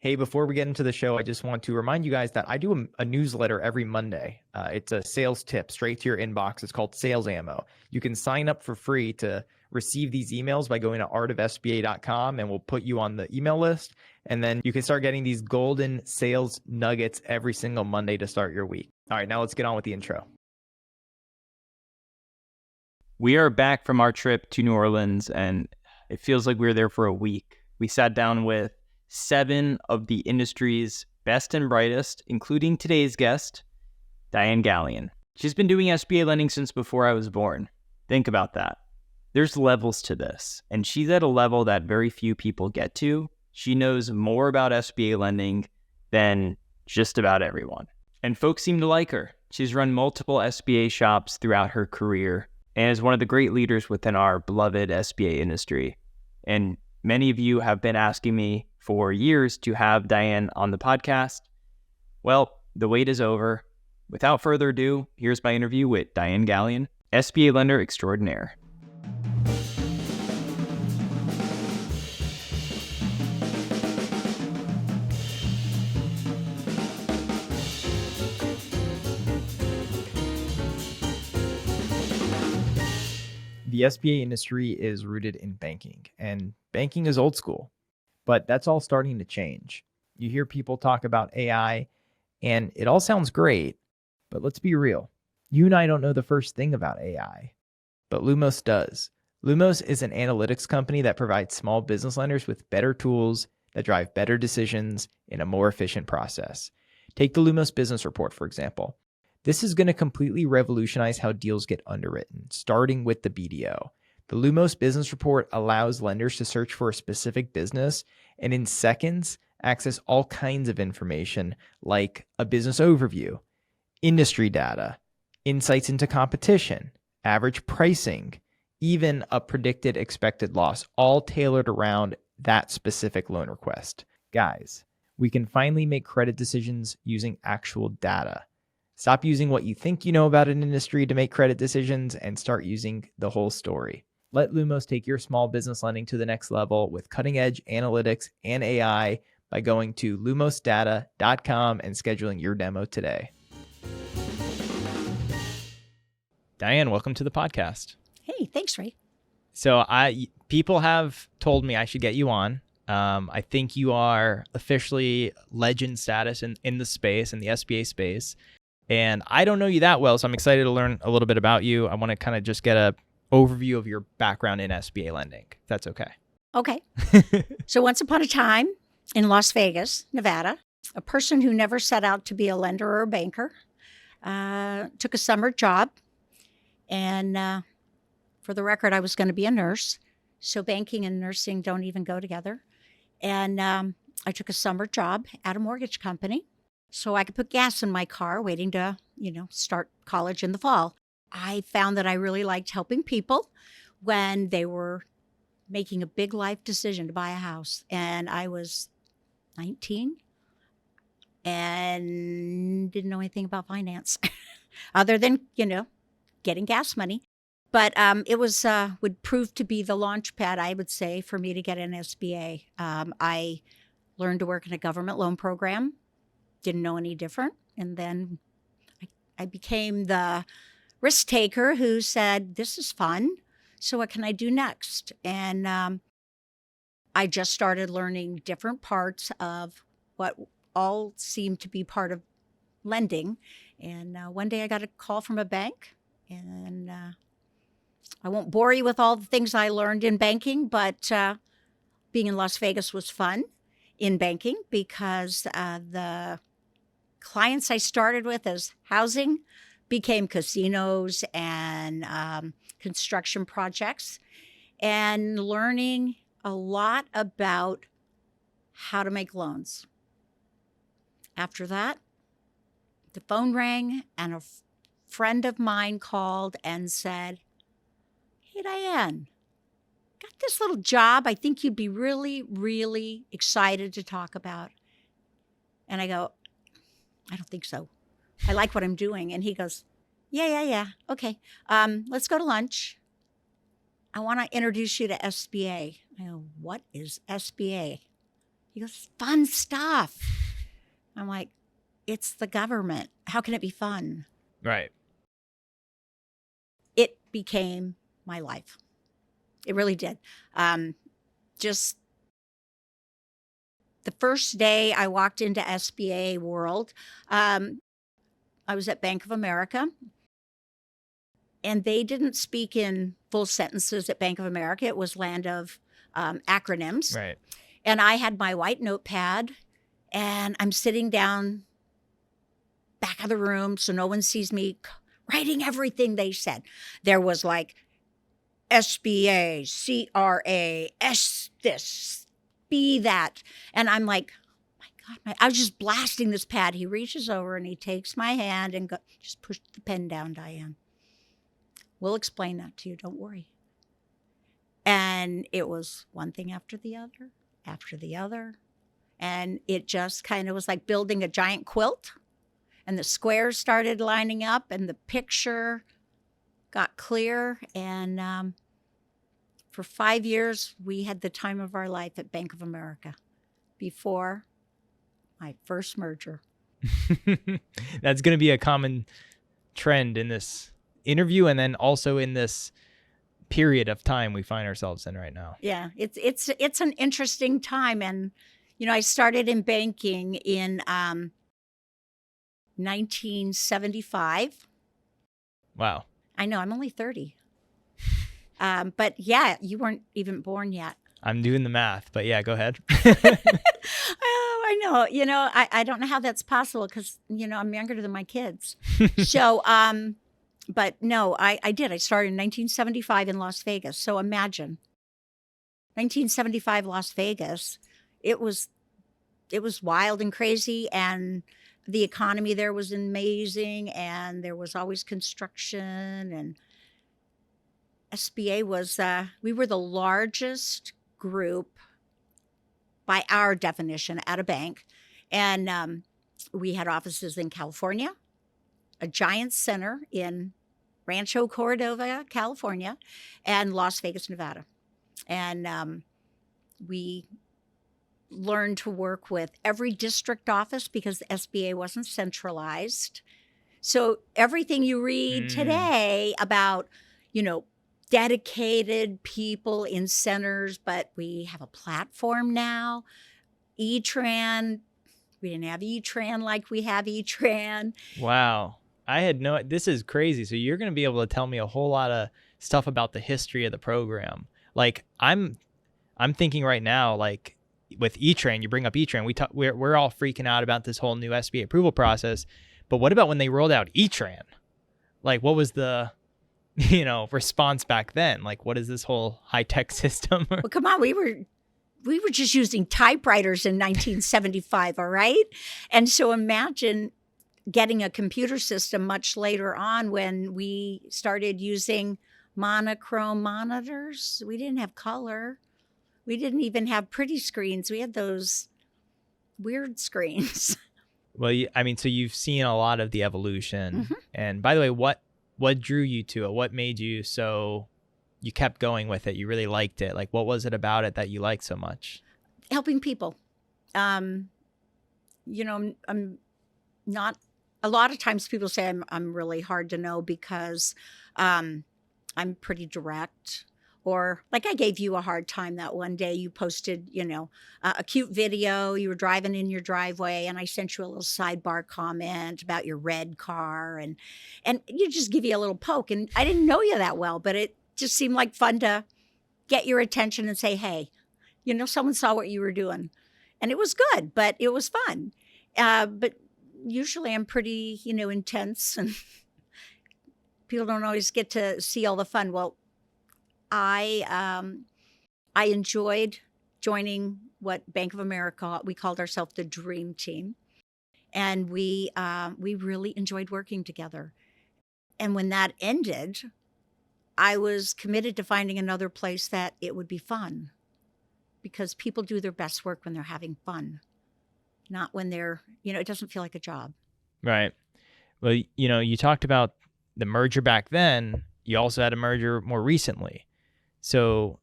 Hey, before we get into the show, I just want to remind you guys that I do a newsletter every Monday. It's a sales tip straight to your inbox. It's called Sales Ammo. You can sign up for free to receive these emails by going to artofsba.com, and we'll put you on the email list. And then you can start getting these golden sales nuggets every single Monday to start your week. All right, now let's get on with the intro. We are back from our trip to New Orleans, and it feels like we were there for a week. We sat down with 7 of the industry's best and brightest, including today's guest, Diane Gallion. She's been doing SBA lending since before I was born. Think about that. There's levels to this, and she's at a level that very few people get to. She knows more about SBA lending than just about everyone. And folks seem to like her. She's run multiple SBA shops throughout her career and is one of the great leaders within our beloved SBA industry. And many of you have been asking me for years to have Diane on the podcast. Well, the wait is over. Without further ado, here's my interview with Diane Gallion, SBA lender extraordinaire. The SBA industry is rooted in banking, and banking is old school, but that's all starting to change. You hear people talk about AI, and it all sounds great, but let's be real. You and I don't know the first thing about AI, but Lumos does. Lumos is an analytics company that provides small business lenders with better tools that drive better decisions in a more efficient process. Take the Lumos Business Report, for example. This is going to completely revolutionize how deals get underwritten, starting with the BDO. The Lumos Business Report allows lenders to search for a specific business and in seconds access all kinds of information like a business overview, industry data, insights into competition, average pricing, even a predicted expected loss, all tailored around that specific loan request. Guys, we can finally make credit decisions using actual data. Stop using what you think you know about an industry to make credit decisions and start using the whole story. Let Lumos take your small business lending to the next level with cutting-edge analytics and AI by going to lumosdata.com and scheduling your demo today. Diane, welcome to the podcast. Hey, thanks, Ray. So people have told me I should get you on. I think you are officially legend status in the space, in the SBA space. And I don't know you that well, so I'm excited to learn a little bit about you. I want to kind of just get an overview of your background in SBA lending, if that's okay. Okay. So once upon a time in Las Vegas, Nevada, a person who never set out to be a lender or a banker took a summer job. And for the record, I was going to be a nurse. So banking and nursing don't even go together. And I took a summer job at a mortgage company so I could put gas in my car waiting to, start college in the fall. I found that I really liked helping people when they were making a big life decision to buy a house. And I was 19 and didn't know anything about finance other than, getting gas money. But it would prove to be the launch pad, I would say, for me to get an SBA. I learned to work in a government loan program. Didn't know any different. And then I became the risk taker who said, this is fun. So what can I do next? And I just started learning different parts of what all seemed to be part of lending. And one day I got a call from a bank. And I won't bore you with all the things I learned in banking, but being in Las Vegas was fun in banking because the clients I started with as housing became casinos and construction projects, and learning a lot about how to make loans. After that, the phone rang and a friend of mine called and said, hey, Diane, got this little job I think you'd be really, really excited to talk about. And I go, I don't think so. I like what I'm doing. And he goes, yeah. Okay. Let's go to lunch. I want to introduce you to SBA. I go, what is SBA? He goes, fun stuff. I'm like, it's the government. How can it be fun? Right. It became my life. It really did. Just the first day I walked into SBA world, I was at Bank of America, and they didn't speak in full sentences at Bank of America. It was land of acronyms. Right. And I had my white notepad, and I'm sitting down back of the room so no one sees me writing everything they said. There was like SBA, CRA, S this, B that. And I'm like, my God, I was just blasting this pad. He reaches over and he takes my hand and just push the pen down, Diane. We'll explain that to you. Don't worry. And it was one thing after the other, after the other. And it just kind of was like building a giant quilt. And the squares started lining up and the picture got clear. And for 5 years, we had the time of our life at Bank of America before my first merger. That's going to be a common trend in this interview and then also in this period of time we find ourselves in right now. Yeah, it's an interesting time. And, you know, I started in banking in 1975. Wow. I know, I'm only 30. But yeah, you weren't even born yet. I'm doing the math, but yeah, go ahead. Oh, I know. You know, I don't know how that's possible because, you know, I'm younger than my kids. So, but no, I did. I started in 1975 in Las Vegas. So imagine 1975 Las Vegas. It was wild and crazy, and the economy there was amazing, and there was always construction, and SBA was, we were the largest group by our definition at a bank. And we had offices in California, a giant center in Rancho Cordova, California, and Las Vegas, Nevada. And we learned to work with every district office because the SBA wasn't centralized. So everything you read today about, you know, dedicated people in centers, but we have a platform now. E-Tran, we didn't have E-Tran like we have E-Tran. Wow. This is crazy. So you're going to be able to tell me a whole lot of stuff about the history of the program. Like I'm thinking right now, like with E-Tran, you bring up E-Tran, we're all freaking out about this whole new SBA approval process. But what about when they rolled out E-Tran? Like what was the response back then? Like, what is this whole high-tech system? Well, come on, we were just using typewriters in 1975, all right? And so imagine getting a computer system much later on when we started using monochrome monitors. We didn't have color. We didn't even have pretty screens. We had those weird screens. Well, so you've seen a lot of the evolution. Mm-hmm. And by the way, what drew you to it? What made you you kept going with it? You really liked it. Like, what was it about it that you liked so much? Helping people. I'm not, a lot of times people say I'm really hard to know because I'm pretty direct. Or like I gave you a hard time that one day you posted, a cute video. You were driving in your driveway and I sent you a little sidebar comment about your red car and you just give you a little poke. And I didn't know you that well, but it just seemed like fun to get your attention and say, hey, someone saw what you were doing. And it was good, but it was fun. But usually I'm pretty, intense and people don't always get to see all the fun. Well, I enjoyed joining what Bank of America, we called ourselves the Dream Team. And we really enjoyed working together. And when that ended, I was committed to finding another place that it would be fun. Because people do their best work when they're having fun, not when they're, it doesn't feel like a job. Right. Well, you talked about the merger back then. You also had a merger more recently. So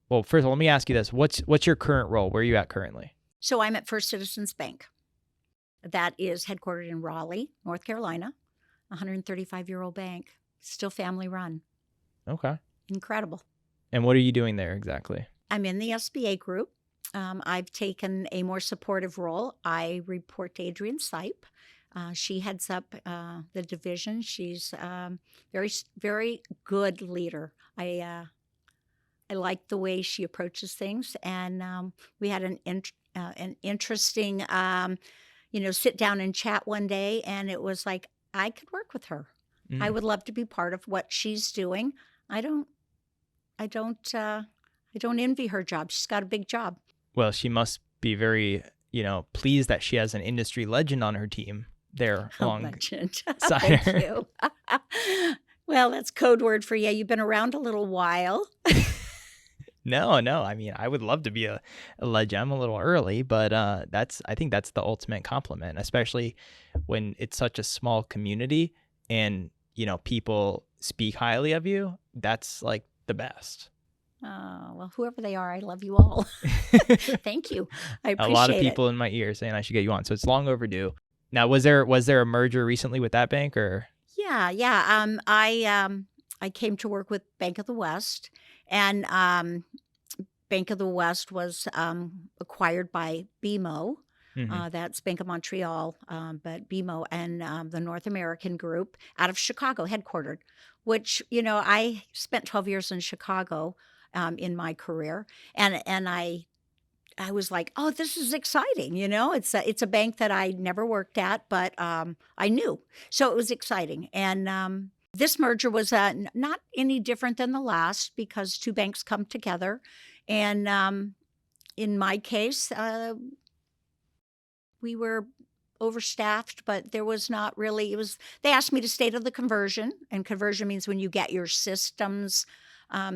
Well, first of all, let me ask you this. What's your current role? Where are you at currently? So I'm at First Citizens Bank. That is headquartered in Raleigh, North Carolina, a 135-year-old bank, still family run. Okay. Incredible. And what are you doing there exactly? I'm in the SBA group. I've taken a more supportive role. I report to Adrienne Sipe. She heads up the division. She's very, very good leader. I like the way she approaches things, and we had an interesting, sit down and chat one day, and it was like I could work with her. I would love to be part of what she's doing. I don't envy her job. She's got a big job. Well, she must be very, pleased that she has an industry legend on her team there Legend. alongside her. Thank you. Well, that's code word for you've been around a little while. No. I mean, I would love to be a legend. I'm a little early, but I think that's the ultimate compliment, especially when it's such a small community and, people speak highly of you. That's like the best. Well, whoever they are, I love you all. Thank you. I appreciate it. A lot of people in my ear saying I should get you on, so it's long overdue. Now, was there a merger recently with that bank, or? Yeah. I came to work with Bank of the West, and Bank of the West was acquired by BMO. That's Bank of Montreal, but BMO and the North American group out of Chicago, headquartered, which, I spent 12 years in Chicago in my career. And I was like, oh, this is exciting. It's a bank that I never worked at, but I knew. So it was exciting. And this merger was not any different than the last because two banks come together. And in my case, we were overstaffed, but there was not really, they asked me to stay to the conversion, and conversion means when you get your systems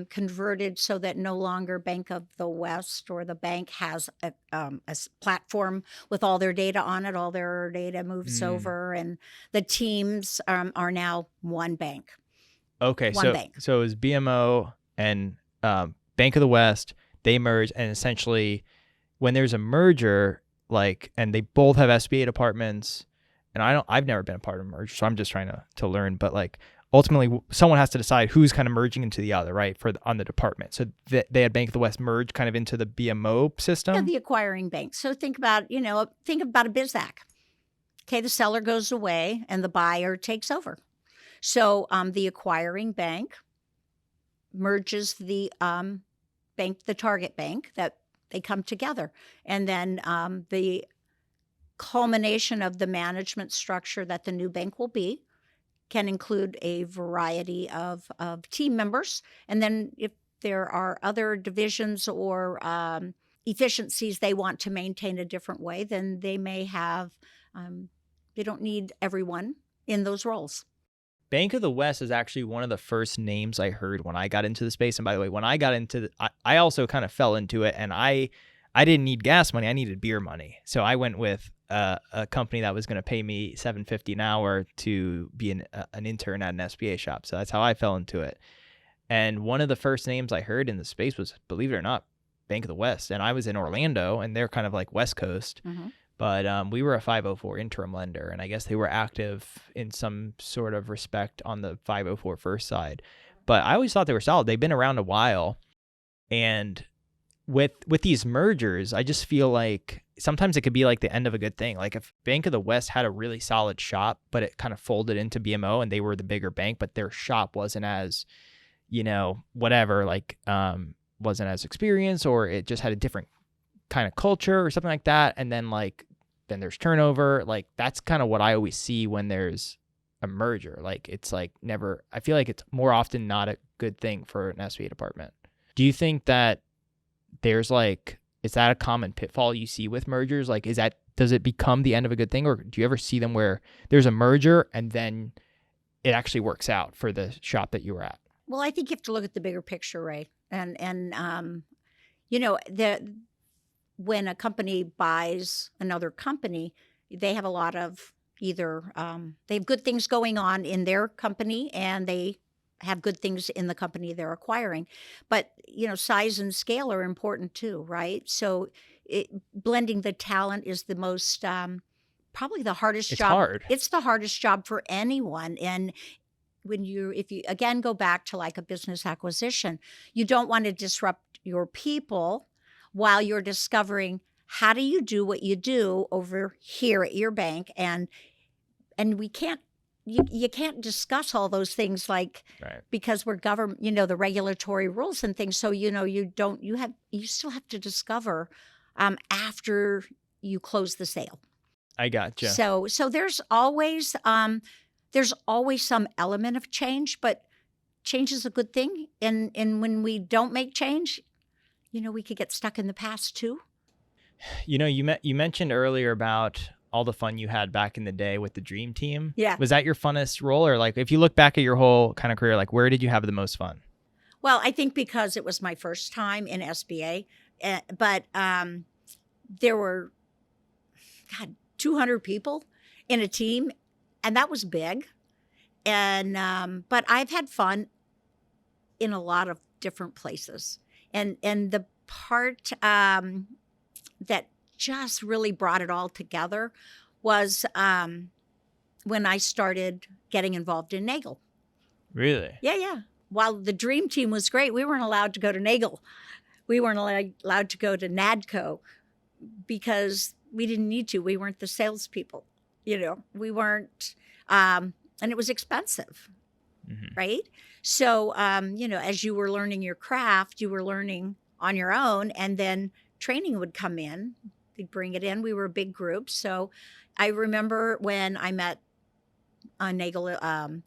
converted so that no longer Bank of the West or the bank has a platform with all their data on it, all their data moves over, and the teams are now one bank. Okay, one bank. So it was BMO and Bank of the West, they merged, and essentially when there's a merger, and they both have SBA departments, and I've never been a part of a merger, so I'm just trying to learn, but ultimately someone has to decide who's kind of merging into the other, right, on the department. So they had Bank of the West merge kind of into the BMO system. Yeah, the acquiring bank. So think about a BizAc. Okay, the seller goes away and the buyer takes over. So the acquiring bank merges the bank, the target bank, that they come together. And then the culmination of the management structure that the new bank will be can include a variety of team members. And then if there are other divisions or efficiencies they want to maintain a different way, then they may have, they don't need everyone in those roles. Bank of the West is actually one of the first names I heard when I got into the space. And by the way, when I got into I also kind of fell into it, and I didn't need gas money. I needed beer money. So I went with a company that was going to pay me $7.50 an hour to be an intern at an SBA shop. So that's how I fell into it. And one of the first names I heard in the space was, believe it or not, Bank of the West. And I was in Orlando, and they're kind of like West Coast. Mm-hmm. But we were a 504 interim lender, and I guess they were active in some sort of respect on the 504 first side. But I always thought they were solid. They've been around a while. And with these mergers, I just feel like sometimes it could be like the end of a good thing. Like if Bank of the West had a really solid shop, but it kind of folded into BMO and they were the bigger bank, but their shop wasn't as, whatever, wasn't as experienced, or it just had a different kind of culture or something like that. And then then there's turnover. That's kind of what I always see when there's a merger. It's never, I feel like it's more often not a good thing for an SBA department. Do you think that there's is that a common pitfall you see with mergers? Does it become the end of a good thing, or do you ever see them where there's a merger and then it actually works out for the shop that you were at? Well, I think you have to look at the bigger picture, Ray. And when a company buys another company, they have a lot of either they have good things going on in their company, and they have good things in the company they're acquiring. But, size and scale are important too, right? So blending the talent is the most, probably the hardest It's job. hard. It's the hardest job for anyone. And if you again go back to like a business acquisition, you don't want to disrupt your people while you're discovering how do you do what you do over here at your bank. And we can't, you can't discuss all those things like, Right. because we're government, the regulatory rules and things. So, you still have to discover after you close the sale. I gotcha. So there's always some element of change, but change is a good thing. And when we don't make change, we could get stuck in the past too. You mentioned earlier about all the fun you had back in the day with the Dream Team. Yeah. Was that your funnest role? Or like, if you look back at your whole kind of career, like where did you have the most fun? Well, I think because it was my first time in SBA, but there were, 200 people in a team, and that was big. And but I've had fun in a lot of different places. And the part that just really brought it all together was when I started getting involved in NAGLE. Really? Yeah. While the Dream Team was great, we weren't allowed to go to NAGLE. We weren't allowed to go to NADCO because we didn't need to. We weren't the salespeople. We weren't, and it was expensive, right? So, as you were learning your craft, you were learning on your own, and then training would come in. They'd bring it in. We were a big group. So I remember when I met NAGLE,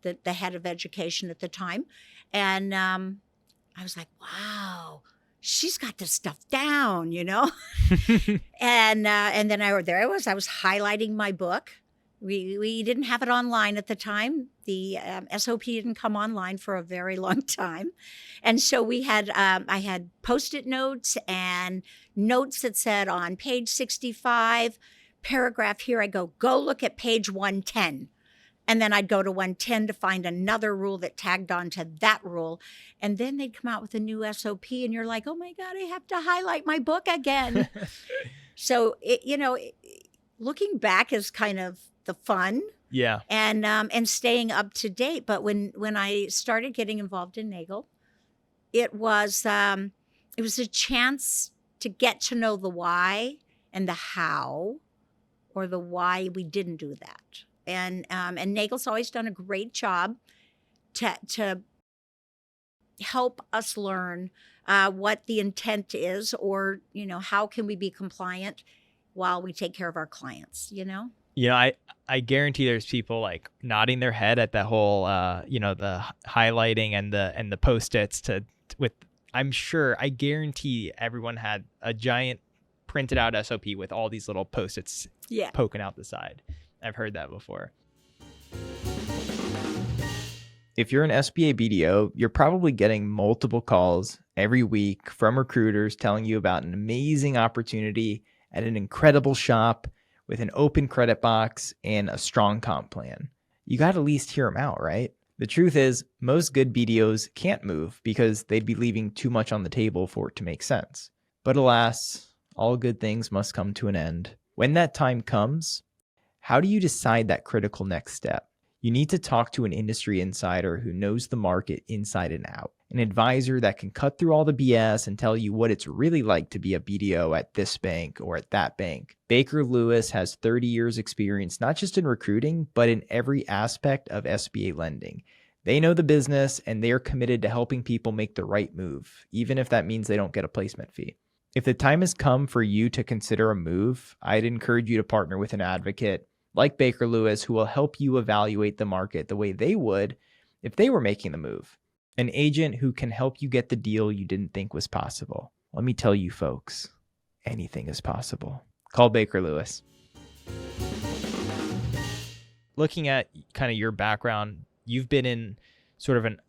the head of education at the time, and I was like, wow, she's got this stuff down, and then I was highlighting my book. We didn't have it online at the time. The SOP didn't come online for a very long time. And so we had, I had Post-it notes and notes that said on page 65, paragraph here, I go look at page 110. And then I'd go to 110 to find another rule that tagged on to that rule. And then they'd come out with a new SOP and you're like, oh my God, I have to highlight my book again. So, looking back is kind of the fun. Yeah. And staying up to date. But when I started getting involved in NAGLE, it was a chance to get to know the why and the how, or the why we didn't do that. And NAGLE's always done a great job to help us learn what the intent is, or how can we be compliant while we take care of our clients. I guarantee there's people like nodding their head at that whole the highlighting and the Post-its I guarantee everyone had a giant printed out SOP with all these little Post-its poking out the side. I've heard that before. If you're an SBA BDO, you're probably getting multiple calls every week from recruiters telling you about an amazing opportunity at an incredible shop with an open credit box and a strong comp plan. You got to at least hear them out, right? The truth is, most good BDOs can't move because they'd be leaving too much on the table for it to make sense. But alas, all good things must come to an end. When that time comes, how do you decide that critical next step? You need to talk to an industry insider who knows the market inside and out, an advisor that can cut through all the BS and tell you what it's really like to be a BDO at this bank or at that bank. Baker Lewis has 30 years experience, not just in recruiting, but in every aspect of SBA lending. They know the business and they are committed to helping people make the right move, even if that means they don't get a placement fee. If the time has come for you to consider a move, I'd encourage you to partner with an advocate like Baker Lewis, who will help you evaluate the market the way they would if they were making the move. An agent who can help you get the deal you didn't think was possible. Let me tell you folks, anything is possible. Call Baker Lewis. Looking at kind of your background, you've been in sort of an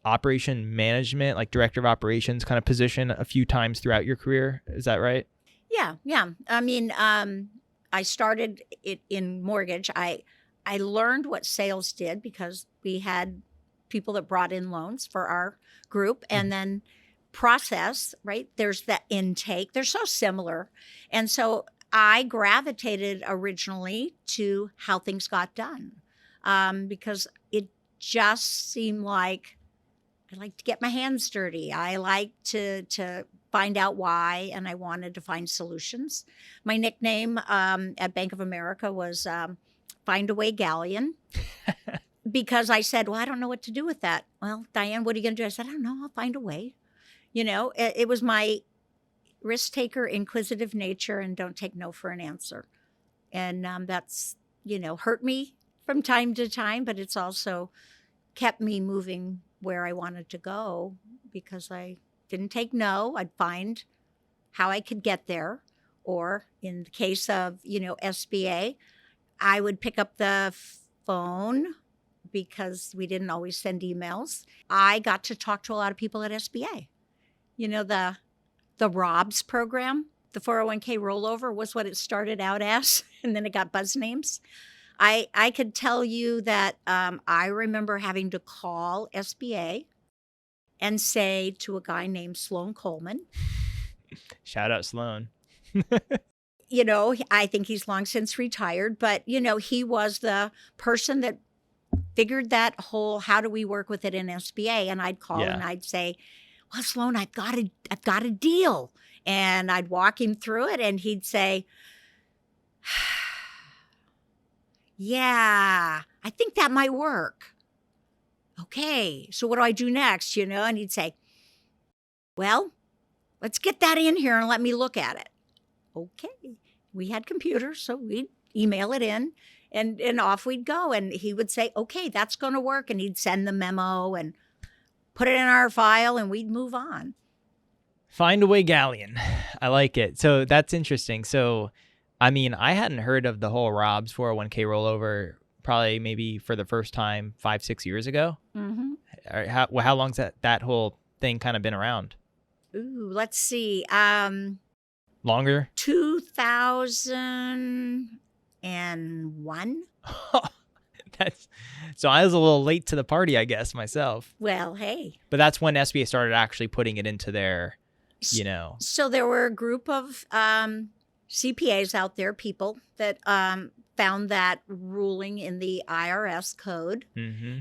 operation management, like director of operations kind of position a few times throughout your career. Is that right? Yeah. I mean, I started it in mortgage. I learned what sales did because we had people that brought in loans for our group, and then process, right? There's the intake. They're so similar. And so I gravitated originally to how things got done, because it just seemed like I like to get my hands dirty. I like to find out why, and I wanted to find solutions. My nickname at Bank of America was Find a Way Gallion, because I said, well, I don't know what to do with that. Well, Diane, what are you going to do? I said, I don't know. I'll find a way. You know, it was my risk taker, inquisitive nature, and don't take no for an answer. And that's, hurt me from time to time, but it's also kept me moving where I wanted to go, because I didn't take no. I'd find how I could get there. Or in the case of, SBA, I would pick up the phone, because we didn't always send emails. I got to talk to a lot of people at SBA. The ROBS program, the 401k rollover, was what it started out as, and then it got buzz names. I could tell you that I remember having to call SBA and say to a guy named Sloan Coleman. Shout out Sloan. I think he's long since retired, but, he was the person that figured that whole, how do we work with it in SBA? And I'd call and I'd say, well, Sloan, I've got a deal. And I'd walk him through it, and he'd say, yeah, I think that might work. Okay, so what do I do next? And he'd say, well, let's get that in here and let me look at it. Okay, we had computers, so we'd email it in, and off we'd go. And he would say, okay, that's going to work. And he'd send the memo and put it in our file, and we'd move on. Find a Way Gallion. I like it. So that's interesting. So, I mean, I hadn't heard of the whole ROBS 401k rollover probably maybe for the first time 5-6 years ago. Mm-hmm. How long's that whole thing kind of been around? Ooh, let's see. Longer? 2001. So I was a little late to the party, I guess, myself. Well, hey. But that's when SBA started actually putting it into their, So there were a group of CPAs out there, people that found that ruling in the IRS code,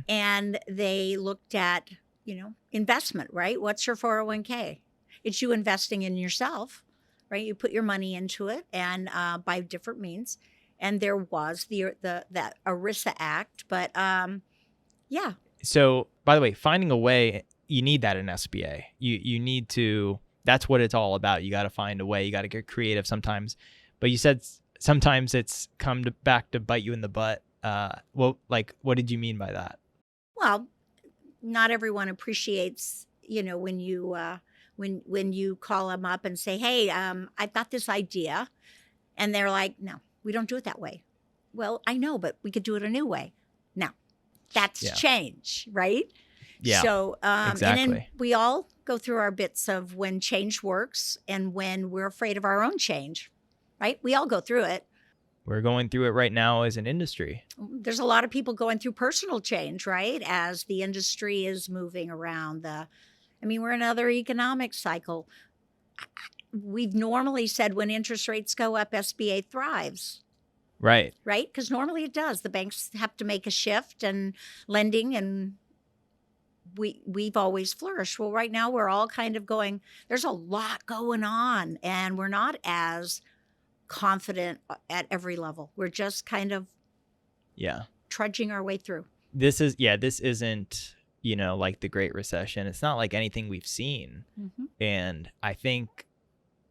and they looked at, investment, right? What's your 401k? It's you investing in yourself, right? You put your money into it, and by different means. And there was that ERISA Act, but yeah. So, by the way, finding a way, you need that in SBA. You need to. That's what it's all about. You got to find a way. You got to get creative sometimes. But you said sometimes it's come back to bite you in the butt. What did you mean by that? Well, not everyone appreciates, when you when you call them up and say, hey, I've got this idea, and they're like, no. We don't do it that way. Well, I know, but we could do it a new way. Now, that's change, right? Yeah. So, exactly. And then we all go through our bits of when change works and when we're afraid of our own change, right? We all go through it. We're going through it right now as an industry. There's a lot of people going through personal change, right? As the industry is moving around we're in another economic cycle. We've normally said when interest rates go up, SBA thrives. Right. Right? Because normally it does. The banks have to make a shift and lending, and we've always flourished. Well, right now we're all kind of going, there's a lot going on, and we're not as confident at every level. We're just kind of trudging our way through. This isn't, like the Great Recession. It's not like anything we've seen. Mm-hmm. And I think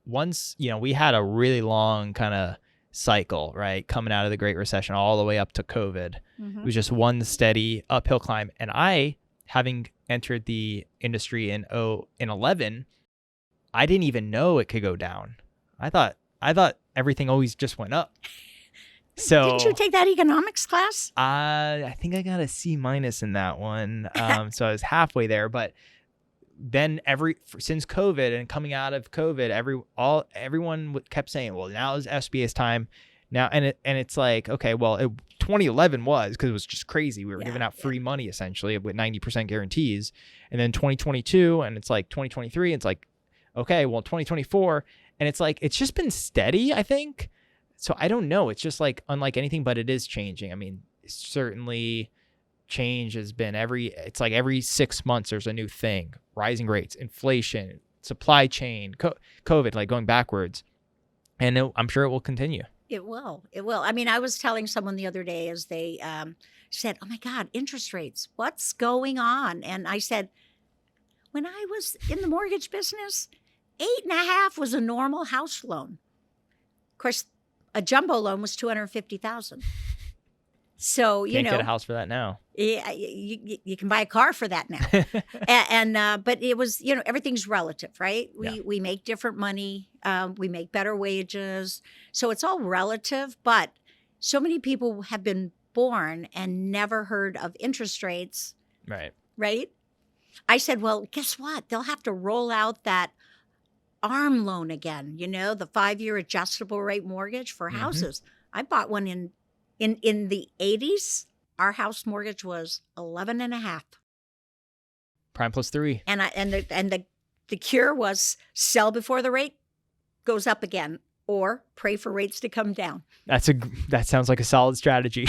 once, we had a really long kind of cycle, right? Coming out of the Great Recession all the way up to COVID. Mm-hmm. It was just one steady uphill climb. And I, having entered the industry in 11, I didn't even know it could go down. I thought everything always just went up. So didn't you take that economics class? I think I got a C- in that one. So I was halfway there, but then since COVID and coming out of COVID, everyone kept saying, well, now is SBA's time now. And it's like, okay, well, 2011 was, because it was just crazy. We were Yeah, giving out free money essentially with 90% guarantees. And then 2022 and it's like 2023. It's like, okay, well, 2024. And it's like, it's just been steady, I think. So I don't know. It's just like unlike anything, but it is changing. I mean, certainly change has been it's like every 6 months there's a new thing. Rising rates, inflation, supply chain, COVID, like going backwards. And I'm sure it will continue. It will. It will. I mean, I was telling someone the other day as they said, "Oh my God, interest rates! What's going on?" And I said, "When I was in the mortgage business, 8.5 was a normal house loan. Of course, a jumbo loan was 250,000. So you Can't know, get a house for that now. yeah, you can buy a car for that now." But it was, everything's relative, right? We make different money, we make better wages, so it's all relative. But so many people have been born and never heard of interest rates, Right. right? I said, well, guess what? They'll have to roll out that ARM loan again. The 5-year adjustable rate mortgage for houses. I bought one in the 80s. Our house mortgage was 11.5. Prime plus 3. And the cure was sell before the rate goes up again, or pray for rates to come down. That sounds like a solid strategy.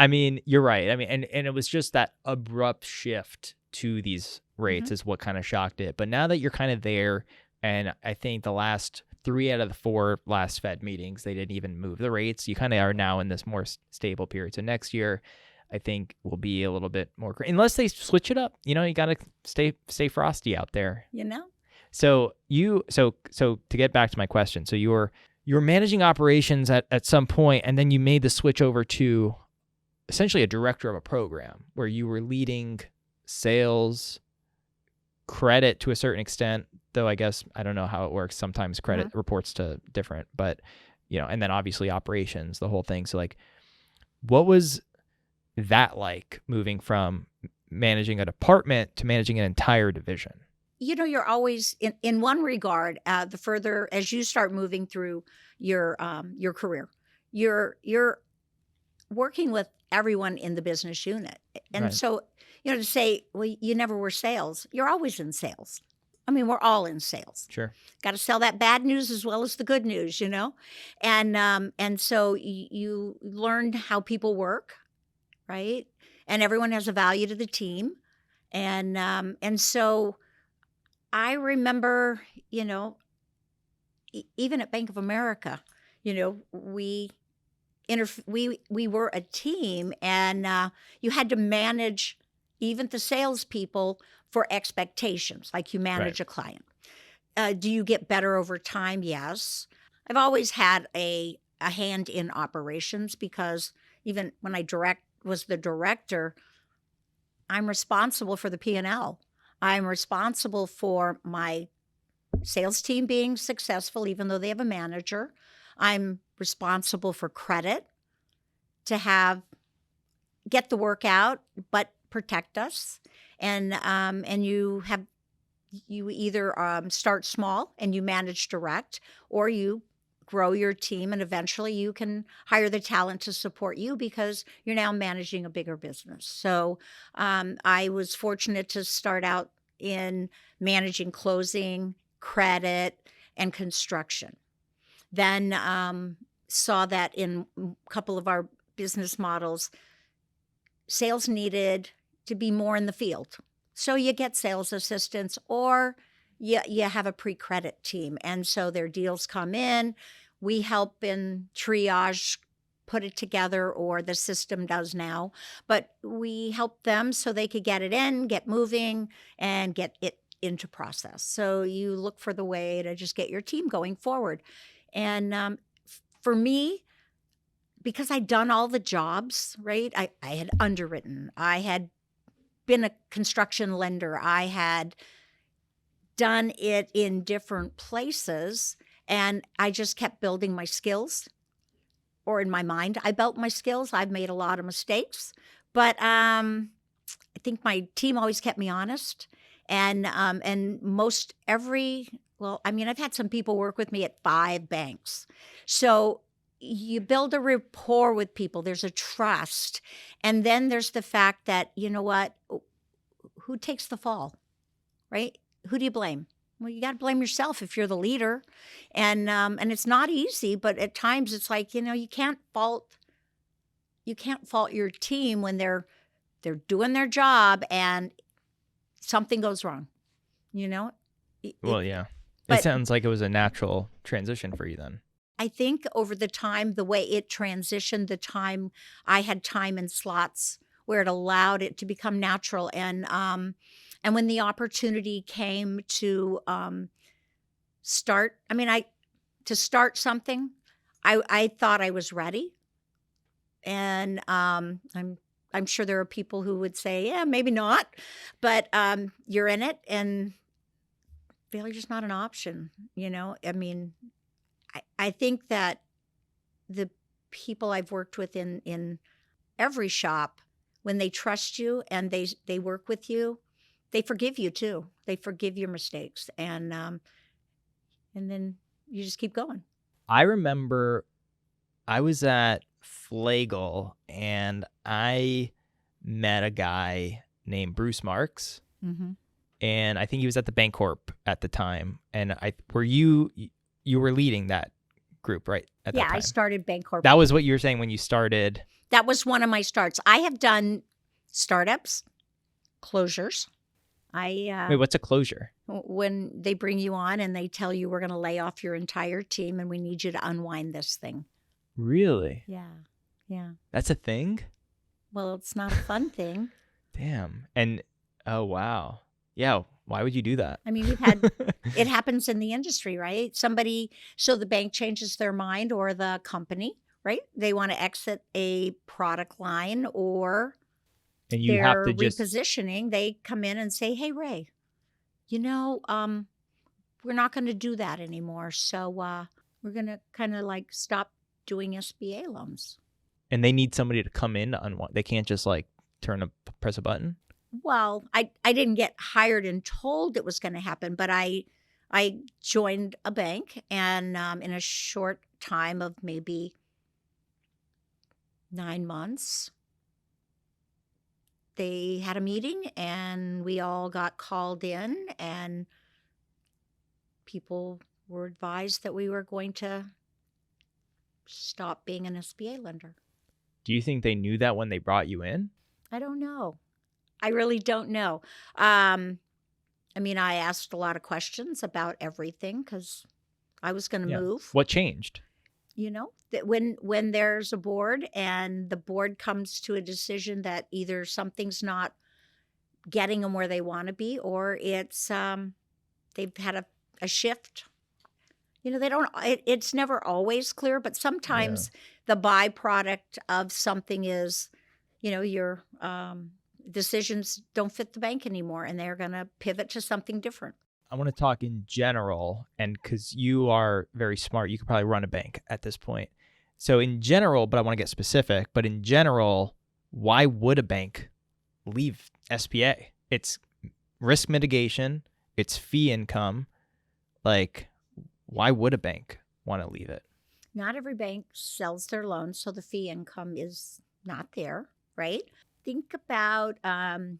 I mean, you're right. I mean, and it was just that abrupt shift to these rates is what kind of shocked it. But now that you're kind of there, and I think the last 3 out of the 4 last Fed meetings, they didn't even move the rates. You kind of are now in this more stable period. So next year, I think will be a little bit more, unless they switch it up. You got to stay frosty out there. So to get back to my question, so you were managing operations at some point, and then you made the switch over to essentially a director of a program where you were leading sales, credit to a certain extent, though I guess I don't know how it works. Sometimes credit reports to different, but and then obviously operations, the whole thing. So like, what was that like, moving from managing a department to managing an entire division? You're always in one regard, the further as you start moving through your career, you're working with everyone in the business unit. And so, to say, well, you never were sales, you're always in sales. I mean, we're all in sales. Sure. Got to sell that bad news as well as the good news, And so you learned how people work, right? And everyone has a value to the team. And so I remember, even at Bank of America, we were a team, and you had to manage even the salespeople for expectations, like you manage a client. Do you get better over time? Yes. I've always had a hand in operations, because even when I was the director, I'm responsible for the P&L. I'm responsible for my sales team being successful, even though they have a manager. I'm responsible for credit to get the work out, but protect us. And you either start small and you manage direct, or you grow your team, and eventually you can hire the talent to support you because you're now managing a bigger business. So I was fortunate to start out in managing closing, credit, and construction. Then saw that in a couple of our business models, sales needed to be more in the field. So you get sales assistants, or you have a pre-credit team. And so their deals come in, we help in triage, put it together, or the system does now. But we help them so they could get it in, get moving, and get it into process. So you look for the way to just get your team going forward. And for me, because I'd done all the jobs, right? I had underwritten, I had been a construction lender, I had done it in different places, and I just kept building my skills, or in my mind, I built my skills. I've made a lot of mistakes, but I think my team always kept me honest. And I've had some people work with me at 5 banks. So, you build a rapport with people. There's a trust. And then there's the fact that, you know what, who takes the fall, right? Who do you blame? Well, you got to blame yourself if you're the leader. And it's not easy, but at times it's like, you can't fault your team when they're doing their job and something goes wrong, Well, yeah. but- It sounds like it was a natural transition for you then. I think over the time, the way it transitioned, the time I had time in slots where it allowed it to become natural. And when the opportunity came to start something, I thought I was ready. And I'm sure there are people who would say, yeah, maybe not, but you're in it and failure's not an option, I think that the people I've worked with in every shop, when they trust you and they work with you, they forgive you too. They forgive your mistakes, and then you just keep going. I remember I was at Flagle and I met a guy named Bruce Marks, and I think he was at the Bancorp at the time. And you were leading that group, right? At that time. I started Bancorp. That was what you were saying when you started. That was one of my starts. I have done startups, closures. Wait, what's a closure? When they bring you on and they tell you we're going to lay off your entire team and we need you to unwind this thing. Really? Yeah. That's a thing? Well, it's not a fun thing. Damn. And oh, wow. Yeah. Why would you do that? I mean, it happens in the industry, right? So the bank changes their mind, or the company, right? They want to exit a product line, or and you they're have to just repositioning. They come in and say, hey, Ray, we're not going to do that anymore. So we're going to kind of like stop doing SBA loans. And they need somebody to come in to unwind. They can't just like press a button. Well, I didn't get hired and told it was going to happen, but I joined a bank, and in a short time of maybe 9 months, they had a meeting and we all got called in, and people were advised that we were going to stop being an SBA lender. Do you think they knew that when they brought you in? I don't know. I really don't know. I asked a lot of questions about everything because I was going to move. What changed? That when there's a board and the board comes to a decision that either something's not getting them where they want to be, or it's they've had a shift. They don't. It's never always clear, but sometimes the byproduct of something is, your decisions don't fit the bank anymore, and they're going to pivot to something different. I want to talk in general, and because you are very smart, you could probably run a bank at this point. So in general, but I want to get specific, but in general, why would a bank leave SBA? It's risk mitigation, it's fee income. Like, why would a bank want to leave it? Not every bank sells their loans, so the fee income is not there, right? Think about, and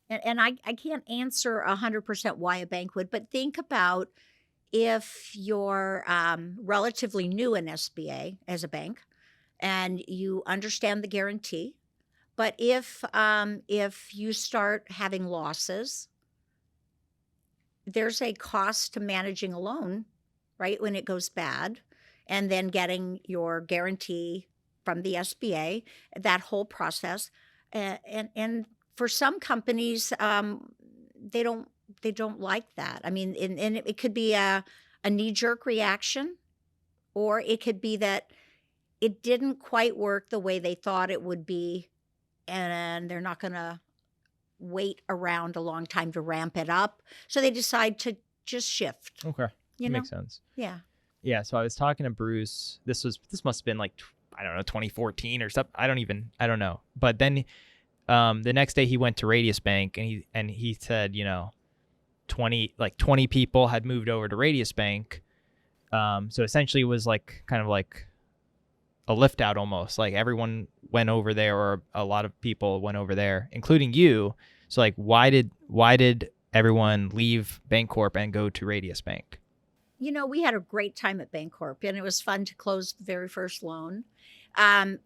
I can't answer 100% why a bank would, but think about if you're relatively new in SBA as a bank and you understand the guarantee, but if you start having losses, there's a cost to managing a loan, right, when it goes bad, and then getting your guarantee from the SBA, that whole process. And for some companies, they don't like that. I mean, and it could be a knee-jerk reaction, or it could be that it didn't quite work the way they thought it would be, and they're not going to wait around a long time to ramp it up. So they decide to just shift. Okay. Makes sense. Yeah. Yeah. So I was talking to Bruce. This must have been like, I don't know, 2014 or something. I don't know. But then the next day he went to Radius Bank and he said, 20 people had moved over to Radius Bank. So essentially it was like kind of like a lift out almost. Like everyone went over there, or a lot of people went over there, including you. So like, why did everyone leave Bancorp and go to Radius Bank? We had a great time at Bancorp, and it was fun to close the very first loan. The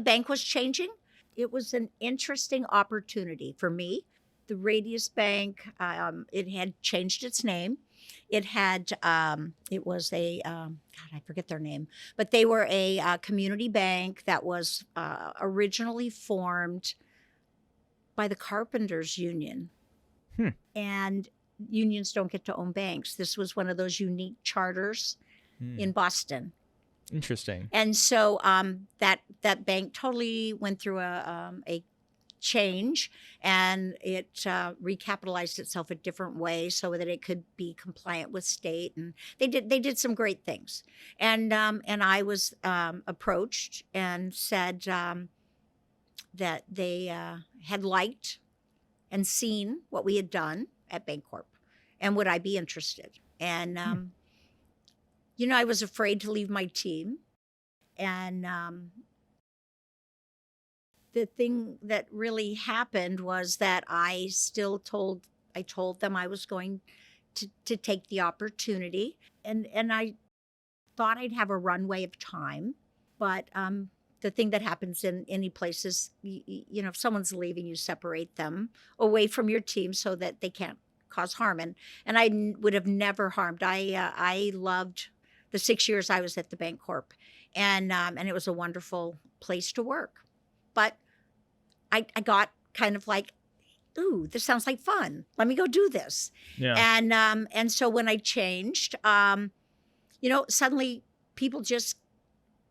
bank was changing. It was an interesting opportunity for me. The Radius Bank, it had changed its name. It had, it was a, God, I forget their name, but they were a community bank that was originally formed by the Carpenters Union. And unions don't get to own banks. This was one of those unique charters in Boston. Interesting. And so that bank totally went through a change, and it recapitalized itself a different way so that it could be compliant with state, and they did some great things. And I was approached and said that they had liked and seen what we had done at Bancorp, and would I be interested? And I was afraid to leave my team, and the thing that really happened was that I told them I was going to take the opportunity, and I thought I'd have a runway of time. But the thing that happens in any place is, if someone's leaving, you separate them away from your team so that they can't cause harm. And I would have never harmed. I loved the 6 years I was at the Bancorp, and it was a wonderful place to work. But I got kind of like, ooh, this sounds like fun. Let me go do this. Yeah. And so when I changed, suddenly people just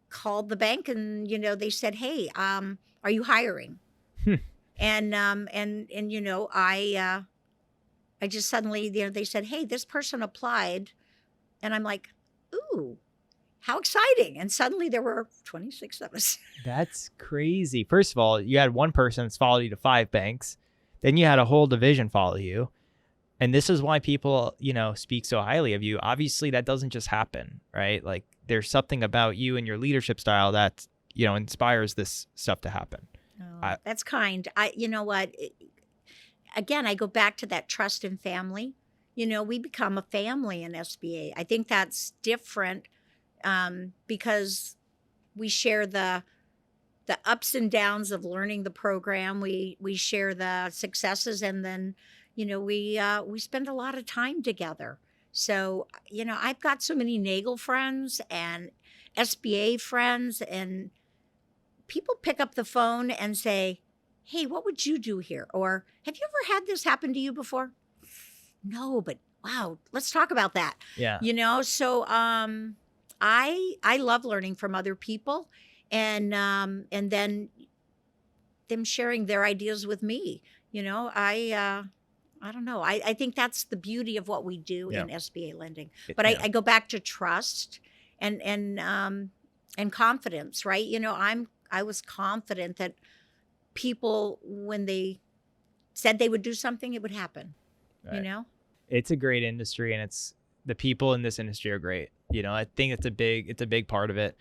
called the bank, and they said, hey, are you hiring? And I just suddenly, they said, hey, this person applied, and I'm like, ooh, how exciting. And suddenly there were 26 of us. That's crazy. First of all, you had one person that's followed you to 5 banks. Then you had a whole division follow you. And this is why people, speak so highly of you. Obviously, that doesn't just happen, right? Like there's something about you and your leadership style that, inspires this stuff to happen. Oh, that's kind. You know what? Again, I go back to that trust and family. We become a family in SBA. I think that's different because we share the ups and downs of learning the program. We share the successes, and then we spend a lot of time together. So I've got so many Nagel friends and SBA friends, and people pick up the phone and say, hey, what would you do here? Or have you ever had this happen to you before? No, but wow, let's talk about that. Yeah. So I love learning from other people, and then them sharing their ideas with me. I don't know. I think that's the beauty of what we do in SBA lending. But I go back to trust and confidence, right? I was confident that people, when they said they would do something, it would happen. Right. It's a great industry, and the people in this industry are great. I think it's a big part of it.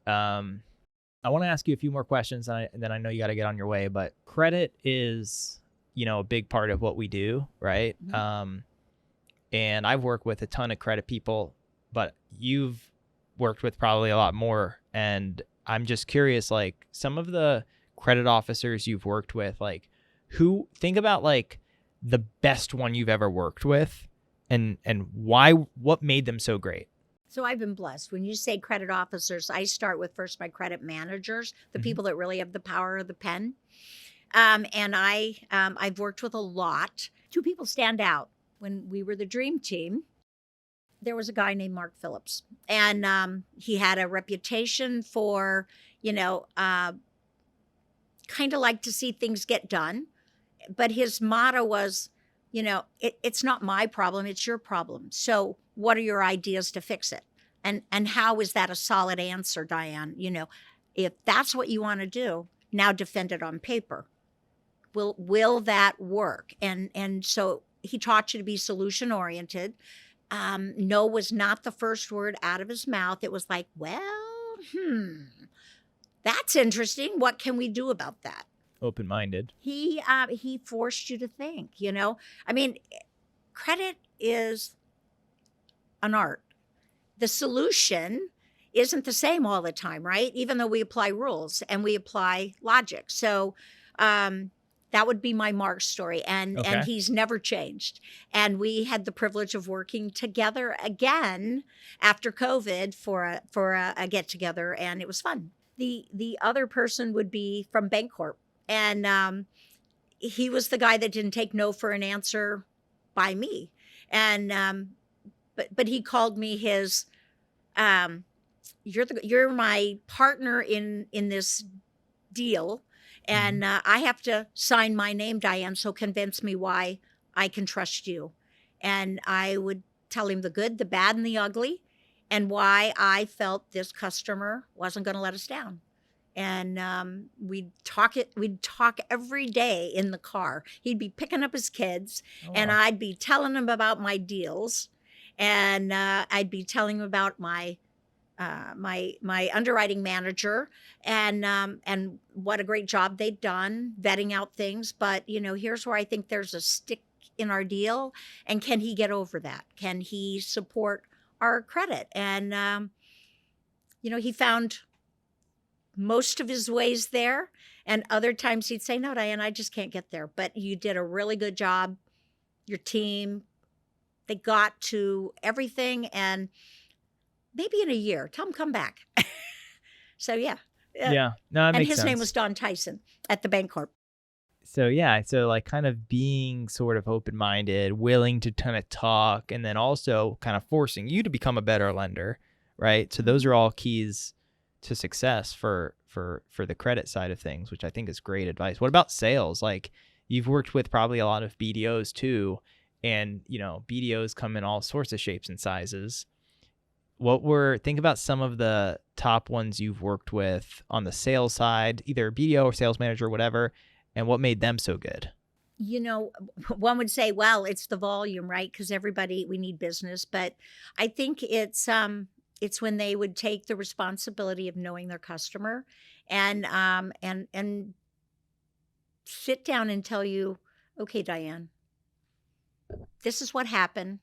I want to ask you a few more questions, and then I know you got to get on your way, but credit is, a big part of what we do, right? Mm-hmm. And I've worked with a ton of credit people, but you've worked with probably a lot more. And I'm just curious, like some of the credit officers you've worked with, like think about like the best one you've ever worked with, and what made them so great. So I've been blessed. When you say credit officers, I start with first my credit managers, the people that really have the power of the pen. And I've worked with a lot. 2 people stand out. When we were the dream team, there was a guy named Mark Phillips, and he had a reputation for, kind of like to see things get done. But his motto was, it's not my problem, it's your problem. So what are your ideas to fix it? And how is that a solid answer, Diane? If that's what you want to do, now defend it on paper. Will that work? And so he taught you to be solution oriented. No was not the first word out of his mouth. It was like, well, that's interesting. What can we do about that? Open-minded. He forced you to think, I mean, credit is an art. The solution isn't the same all the time, right? Even though we apply rules and we apply logic. So that would be my Mark story. And he's never changed. And we had the privilege of working together again after COVID for a get together, and it was fun. The other person would be from Bancorp. And he was the guy that didn't take no for an answer by me. And but he called me his you're my partner in this deal, and I have to sign my name, Diane, so convince me why I can trust you. And I would tell him the good, the bad, and the ugly, and why I felt this customer wasn't going to let us down. And we'd talk every day in the car. He'd be picking up his kids, and I'd be telling him about my deals, and I'd be telling him about my underwriting manager, and what a great job they'd done vetting out things. But here's where I think there's a stick in our deal, and can he get over that? Can he support our credit? And he found most of his ways there, and other times he'd say, no, Diane, I just can't get there, but you did a really good job. Your team, they got to everything, and maybe in a year, tell him come back. So yeah. Yeah, no, that and makes his sense. name was Don Tyson at the Bancorp. So yeah, so like kind of being sort of open-minded, willing to kind of talk, and then also kind of forcing you to become a better lender, right? So those are all keys to success for the credit side of things, which I think is great advice. What about sales? Like, you've worked with probably a lot of BDOs too, and BDOs come in all sorts of shapes and sizes. Think about some of the top ones you've worked with on the sales side, either BDO or sales manager, whatever, and what made them so good? One would say, well, it's the volume, right? Because we need business. But I think it's when they would take the responsibility of knowing their customer and sit down and tell you, okay, Diane, this is what happened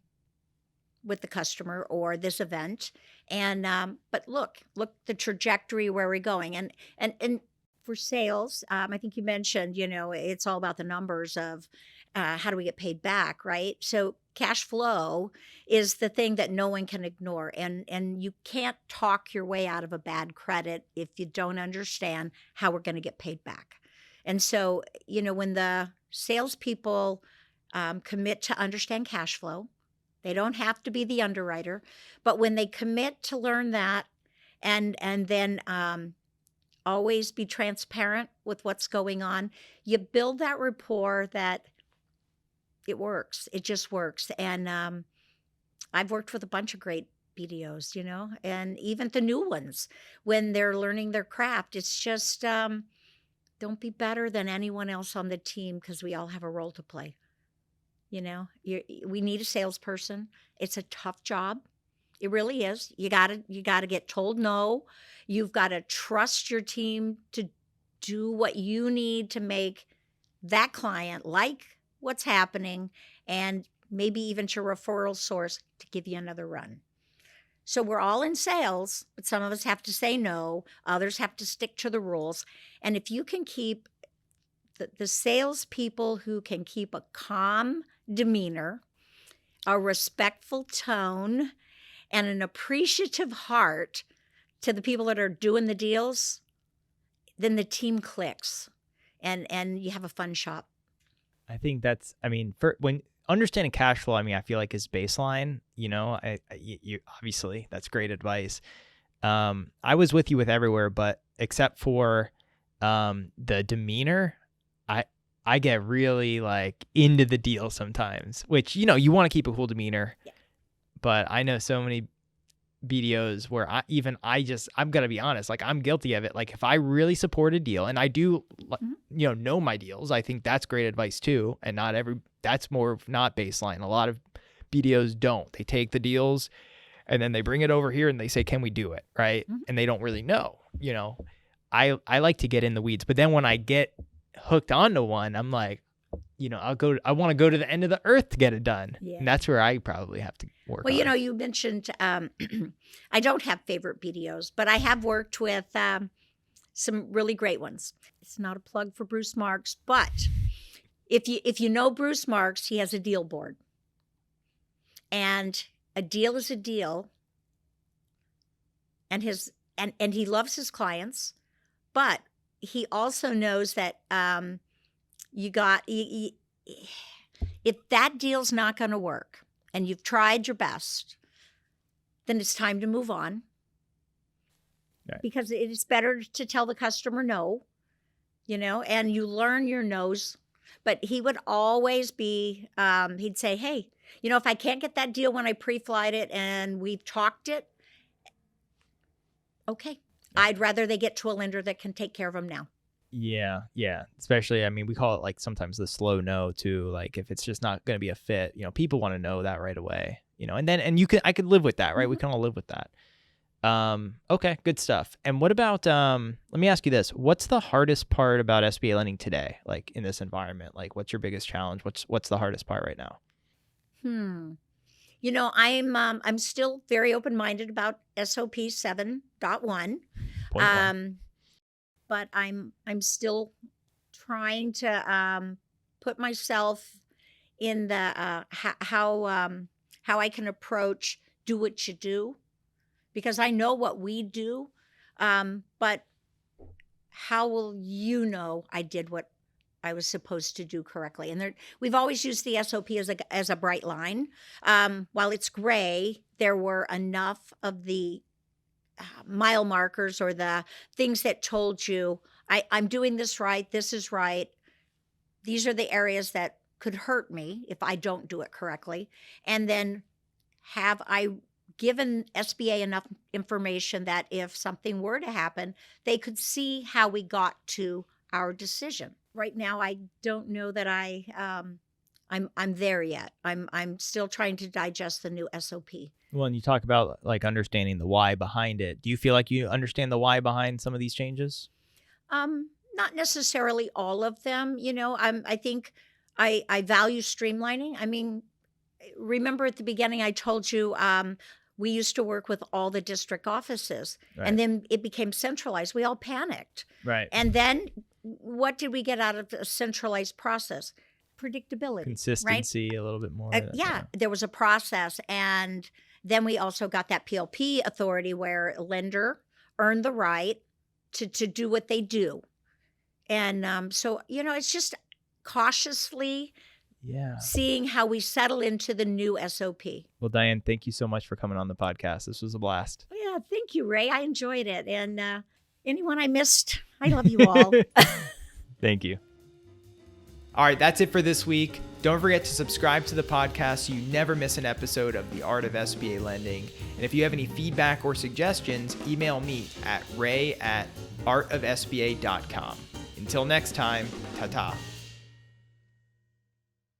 with the customer or this event. And but look the trajectory where we're going. And for sales, I think you mentioned, it's all about the numbers of how do we get paid back, right? So cash flow is the thing that no one can ignore. And you can't talk your way out of a bad credit if you don't understand how we're going to get paid back. And so, when the salespeople commit to understand cash flow, they don't have to be the underwriter, but when they commit to learn that and then always be transparent with what's going on, you build that rapport that it works. It just works. And I've worked with a bunch of great BDOs, and even the new ones, when they're learning their craft, it's just don't be better than anyone else on the team, because we all have a role to play. We need a salesperson. It's a tough job. It really is. You gotta get told no. You've got to trust your team to do what you need to make that client like what's happening, and maybe even to referral source to give you another run. So we're all in sales, but some of us have to say no. Others have to stick to the rules. And if you can keep the salespeople who can keep a calm demeanor, a respectful tone, and an appreciative heart to the people that are doing the deals, then the team clicks, and you have a fun shop. I think that's, when understanding cash flow, I feel like is baseline, you obviously that's great advice. I was with you with everywhere, but except for the demeanor, I get really like into the deal sometimes, which, you want to keep a cool demeanor, but I know so many BDOs where I'm going to be honest, like I'm guilty of it. Like if I really support a deal, and I do, know my deals, I think that's great advice too. And that's more not baseline. A lot of BDOs don't. They take the deals and then they bring it over here and they say, can we do it? Right. Mhm. And they don't really know, you know. I like to get in the weeds, but then when I get hooked onto one, I'm like, you know, I want to go to the end of the earth to get it done. Yeah. And that's where I probably have to work. Well, you on. know, you mentioned I don't have favorite BDOs, but I have worked with some really great ones. It's not a plug for Bruce Marks, but if you know Bruce Marks, he has a deal board. And a deal is a deal. And he loves his clients, but he also knows that if that deal's not going to work and you've tried your best, then it's time to move on. Right. Because it is better to tell the customer no, you know, and you learn your no's. But he would always be, he'd say, hey, you know, if I can't get that deal when I pre-flight it and we've talked it, okay. Yeah. I'd rather they get to a lender that can take care of them now. Yeah. Especially, I mean, we call it like sometimes the slow no too. Like if it's just not going to be a fit, you know, people want to know that right away, you know, I could live with that, right? We can all live with that. Okay, good stuff. And what about, let me ask you this. What's the hardest part about SBA lending today? Like in this environment, like what's your biggest challenge? What's the hardest part right now? You know, I'm still very open-minded about SOP 7.1. Point one. But I'm still trying to put myself in the how I can approach do what you do, because I know what we do, but how will you know I did what I was supposed to do correctly? And we've always used the SOP as a bright line. While it's gray, there were enough of the mile markers or the things that told you, I'm doing this right, this is right. These are the areas that could hurt me if I don't do it correctly. And then have I given SBA enough information that if something were to happen, they could see how we got to our decision. Right now, I don't know that I'm there yet. I'm still trying to digest the new SOP. Well, and you talk about like understanding the why behind it. Do you feel like you understand the why behind some of these changes? Not necessarily all of them. You know, I think I value streamlining. I mean, remember at the beginning I told you we used to work with all the district offices, Right. and then it became centralized. We all panicked. Right. And then what did we get out of a centralized process? Predictability. Consistency, a little bit more. Yeah, there was a process. And then we also got that PLP authority where a lender earned the right to do what they do. And so, you know, it's just cautiously seeing how we settle into the new SOP. Well, Diane, thank you so much for coming on the podcast. This was a blast. Yeah, thank you, Ray. I enjoyed it. And anyone I missed, I love you all. Thank you. All right, that's it for this week. Don't forget to subscribe to the podcast so you never miss an episode of The Art of SBA Lending. And if you have any feedback or suggestions, email me at ray@artofsba.com. Until next time, ta-ta.